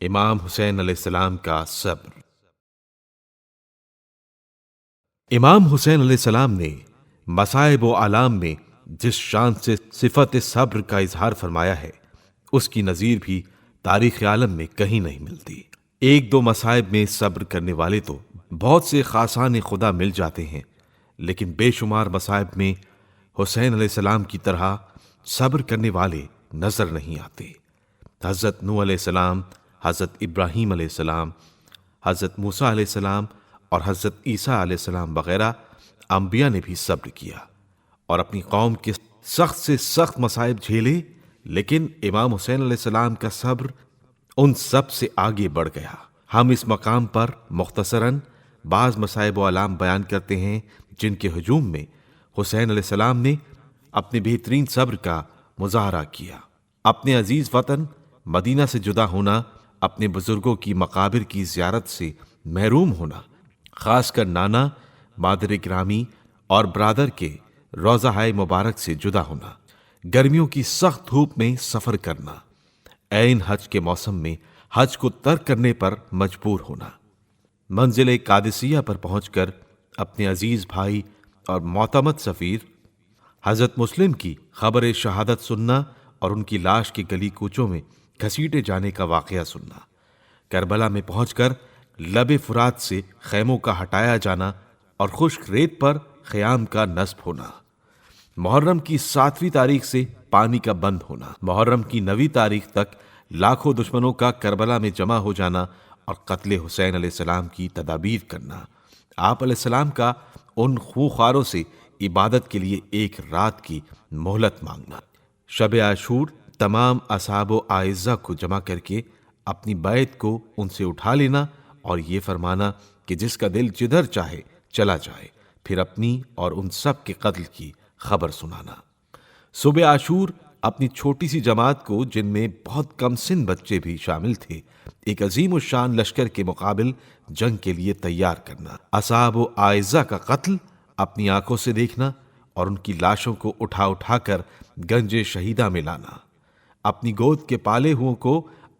امام حسین علیہ السلام کا صبر۔ امام حسین علیہ السلام نے مصائب و آلام میں جس شان سے صفت صبر کا اظہار فرمایا ہے، اس کی نظیر بھی تاریخ عالم میں کہیں نہیں ملتی۔ ایک دو مصائب میں صبر کرنے والے تو بہت سے خاصان خدا مل جاتے ہیں، لیکن بے شمار مصائب میں حسین علیہ السلام کی طرح صبر کرنے والے نظر نہیں آتے۔ حضرت نوح علیہ السلام، حضرت ابراہیم علیہ السلام، حضرت موسیٰ علیہ السلام اور حضرت عیسیٰ علیہ السلام وغیرہ انبیاء نے بھی صبر کیا اور اپنی قوم کے سخت سے سخت مصائب جھیلے، لیکن امام حسین علیہ السلام کا صبر ان سب سے آگے بڑھ گیا۔ ہم اس مقام پر مختصراً بعض مصائب و آلام بیان کرتے ہیں جن کے ہجوم میں حسین علیہ السلام نے اپنے بہترین صبر کا مظاہرہ کیا۔ اپنے عزیز وطن مدینہ سے جدا ہونا، اپنے بزرگوں کی مقابر کی زیارت سے محروم ہونا، خاص کر نانا، مادر گرامی اور برادر کے روضہ مبارک سے جدا ہونا، گرمیوں کی سخت دھوپ میں سفر کرنا، عین حج کے موسم میں حج کو ترک کرنے پر مجبور ہونا، منزل قادسیہ پر پہنچ کر اپنے عزیز بھائی اور معتمد سفیر حضرت مسلم کی خبر شہادت سننا اور ان کی لاش کے گلی کوچوں میں گھسیٹے جانے کا واقعہ سننا، کربلا میں پہنچ کر لب فرات سے خیموں کا ہٹایا جانا اور خشک ریت پر خیام کا نصب ہونا، محرم کی 7ویں تاریخ سے پانی کا بند ہونا، محرم کی 9ویں تاریخ تک لاکھوں دشمنوں کا کربلا میں جمع ہو جانا اور قتل حسین علیہ السلام کی تدابیر کرنا، آپ علیہ السلام کا ان خوخاروں سے عبادت کے لیے ایک رات کی مہلت مانگنا، شب عاشور تمام اصحاب و اعزہ کو جمع کر کے اپنی بیعت کو ان سے اٹھا لینا اور یہ فرمانا کہ جس کا دل جدھر چاہے چلا جائے، پھر اپنی اور ان سب کے قتل کی خبر سنانا۔ صبح عاشور اپنی چھوٹی سی جماعت کو، جن میں بہت کم سن بچے بھی شامل تھے، ایک عظیم الشان لشکر کے مقابل جنگ کے لیے تیار کرنا، اصحاب و اعزہ کا قتل اپنی آنکھوں سے دیکھنا اور ان کی لاشوں کو اٹھا اٹھا کر گنج شہیدہ میں لانا، اپنی گود کے پالے ہوئوں کو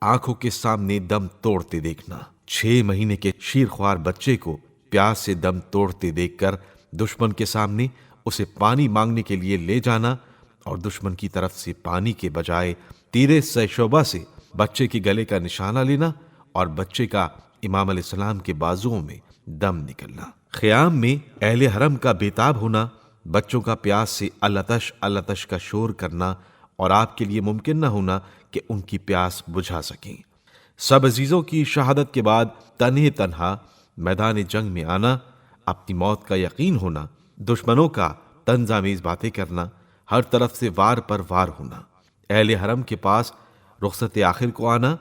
آنکھوں کے سامنے دم توڑتے دیکھنا، 6 مہینے کے شیرخوار بچے کو پیاس سے دم توڑتے دیکھ کر دشمن کے سامنے اسے پانی مانگنے کے لیے لے جانا اور دشمن کی طرف سے پانی کے بجائے تیرے شعبہ سے بچے کے گلے کا نشانہ لینا اور بچے کا امام علیہ السلام کے بازوؤں میں دم نکلنا، خیام میں اہل حرم کا بیتاب ہونا، بچوں کا پیاس سے التش التش کا شور کرنا اور آپ کے لیے ممکن نہ ہونا کہ ان کی پیاس بجھا سکیں، سب عزیزوں کی شہادت کے بعد تنہے تنہا میدان جنگ میں آنا، اپنی موت کا یقین ہونا، دشمنوں کا طنز آمیز باتیں کرنا، ہر طرف سے وار پر وار ہونا، اہل حرم کے پاس رخصت آخر کو آنا،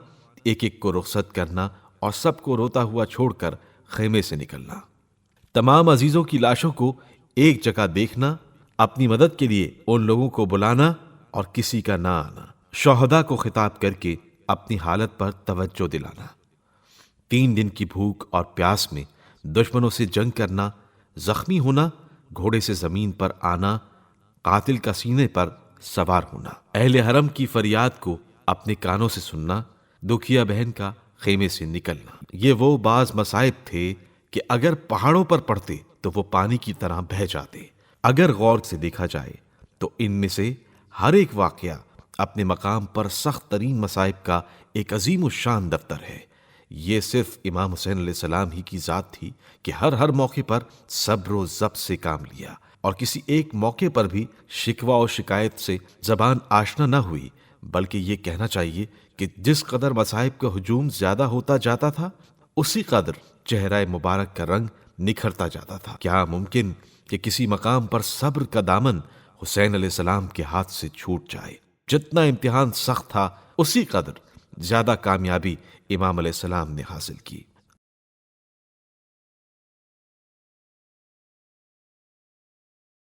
ایک ایک کو رخصت کرنا اور سب کو روتا ہوا چھوڑ کر خیمے سے نکلنا، تمام عزیزوں کی لاشوں کو ایک جگہ دیکھنا، اپنی مدد کے لیے ان لوگوں کو بلانا اور کسی کا نہ آنا، شہداء کو خطاب کر کے اپنی حالت پر توجہ دلانا، 3 دن کی بھوک اور پیاس میں دشمنوں سے جنگ کرنا، زخمی ہونا، گھوڑے سے زمین پر آنا، قاتل کا سینے پر سوار ہونا، اہل حرم کی فریاد کو اپنے کانوں سے سننا، دکھیا بہن کا خیمے سے نکلنا۔ یہ وہ بعض مصائب تھے کہ اگر پہاڑوں پر پڑتے تو وہ پانی کی طرح بہہ جاتے۔ اگر غور سے دیکھا جائے تو ان میں سے ہر ایک واقعہ اپنے مقام پر سخت ترین مصائب کا ایک عظیم الشان دفتر ہے۔ یہ صرف امام حسین علیہ السلام ہی کی ذات تھی کہ ہر موقع پر صبر و ضبط سے کام لیا اور کسی ایک موقع پر بھی شکوہ و شکایت سے زبان آشنا نہ ہوئی، بلکہ یہ کہنا چاہیے کہ جس قدر مصائب کا ہجوم زیادہ ہوتا جاتا تھا، اسی قدر چہرہ مبارک کا رنگ نکھرتا جاتا تھا۔ کیا ممکن کہ کسی مقام پر صبر کا دامن حسین علیہ السلام کے ہاتھ سے چھوٹ جائے؟ جتنا امتحان سخت تھا، اسی قدر زیادہ کامیابی امام علیہ السلام نے حاصل کی۔